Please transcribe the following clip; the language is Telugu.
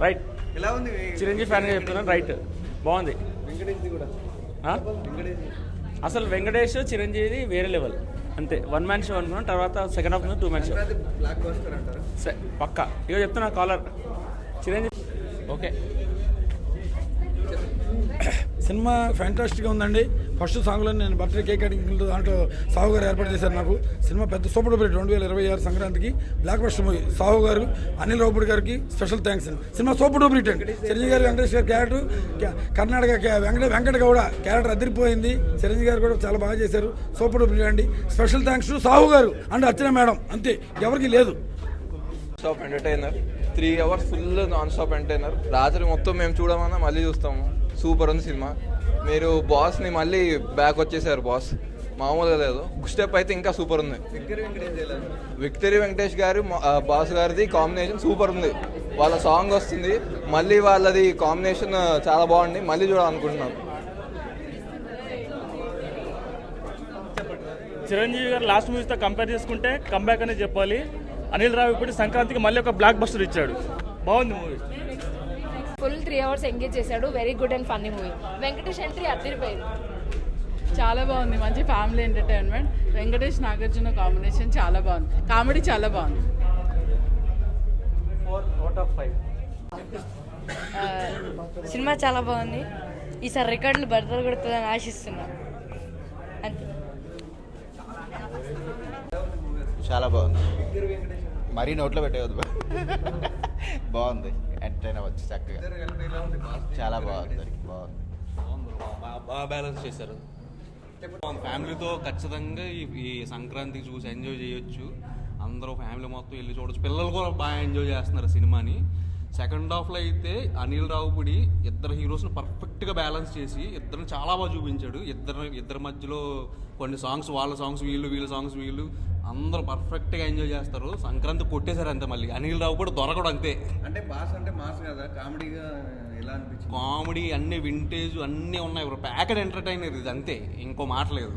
రైట్. ఎలా ఉంది? చిరంజీవి ఫ్యాన్గా చెప్తున్నాను. రైట్, బాగుంది. అసలు వెంకటేష్ చిరంజీవి వేరే లెవెల్ అంతే. వన్ మ్యాన్ షో అనుకున్నాం, తర్వాత సెకండ్ హాఫ్ 2 మ్యాన్ షో పక్కా. ఇక చెప్తున్నా కాలర్ చిరంజీవి ఓకే. సినిమా ఫ్యాంటాస్టిక్గా ఉందండి. ఫస్ట్ సాంగ్లో నేను బర్త్డే కేక్ కటింగ్ దాంట్లో సాహు గారు ఏర్పాటు చేశారు నాకు. సినిమా పెద్ద సూపర్ డూపర్ 2026 సంక్రాంతికి బ్లాక్ బస్టర్ మూవీ. సాహు గారు, అనిల్ రావుపూడి గారికి స్పెషల్ థ్యాంక్స్ అండి. సినిమా సూపర్ డూపర్ హిట్ అండి. చిరంజీవి గారు, వెంకటేష్ గారి క్యారెక్టర్, కర్ణాటక వెంకట గౌడ క్యారెక్టర్ అదిరిపోయింది. చిరంజీవి గారు కూడా చాలా బాగా చేశారు. సూపర్ డూపర్ హిట్ అండి. స్పెషల్ థ్యాంక్స్ టు సాహు గారు అండ్ అర్చన మేడం, అంతే, ఎవరికి లేదు. Stop entertainer, 3 hours full non stop entertainer. రాత్రి మొత్తం మేము చూడమన్నా మళ్ళీ చూస్తాము. సూపర్ ఉంది సినిమా. మీరు బాస్ని మళ్ళీ బ్యాక్ వచ్చేసారు. బాస్ మామూలుగా లేదు. స్టెప్ అయితే ఇంకా సూపర్ ఉంది. విక్టరీ వెంకటేష్ గారు బాస్ గారిది కాంబినేషన్ సూపర్ ఉంది. వాళ్ళ సాంగ్ వస్తుంది మళ్ళీ, వాళ్ళది కాంబినేషన్ చాలా బాగుంది. మళ్ళీ చూడాలనుకుంటున్నాను. చిరంజీవి గారు లాస్ట్ మూవీస్తో కంపేర్ చేసుకుంటే కంబ్యాక్ అనే చెప్పాలి. అనిల్ రావు ఇప్పుడు సంక్రాంతికి మళ్ళీ ఒక బ్లాక్ బస్టర్ ఇచ్చాడు. బాగుంది మూవీ. ఫుల్ 3 hours ఎంగేజ్ చేశాడు. Very good and funny movie. Venkatesh entry అదిరిపోయింది. చాలా బాగుంది. మంచి family entertainment. Venkatesh Nagarjuna combination చాలా బాగుంది. కామెడీ చాలా బాగుంది. 4 out of 5. సినిమా చాలా బాగుంది. ఈసారి రికార్డులు బద్దలు కొడుతుందని ఆశిస్తున్నా. అంతే. చాలా బాగుంది. మరీ నోట్లో పెట్టేవద్దు. బాగుంది. ఎంటర్టైన్ అవ్వచ్చు చక్కగా. చాలా బాగుంది. బాగా బ్యాలెన్స్ చేశారు. ఫ్యామిలీతో ఖచ్చితంగా ఈ సంక్రాంతికి చూసి ఎంజాయ్ చేయొచ్చు. అందరూ ఫ్యామిలీ మొత్తం వెళ్ళి చూడొచ్చు. పిల్లలు కూడా బాగా ఎంజాయ్ చేస్తున్నారు సినిమాని. సెకండ్ హాఫ్లో అయితే అనిల్ రావుపూడి ఇద్దరు హీరోస్ని పర్ఫెక్ట్గా బ్యాలెన్స్ చేసి ఇద్దరిని చాలా బాగా చూపించాడు. ఇద్దరి మధ్యలో కొన్ని సాంగ్స్ వాళ్ళ సాంగ్స్ వీళ్ళ సాంగ్స్ వీళ్ళు అందరూ పర్ఫెక్ట్గా ఎంజాయ్ చేస్తారు. సంక్రాంతి కొట్టేశారు అంతే. మళ్ళీ అనిల్ రావుపూడి దొరకడం అంతే. అంటే బాస్ అంటే మాస్ కదా, కామెడీగా ఎలా అనిపించింది? కామెడీ అన్ని వింటేజ్ అన్నీ ఉన్నాయి. ప్యాకెడ్ ఎంటర్టైనర్ ఇది అంతే, ఇంకో మాట లేదు.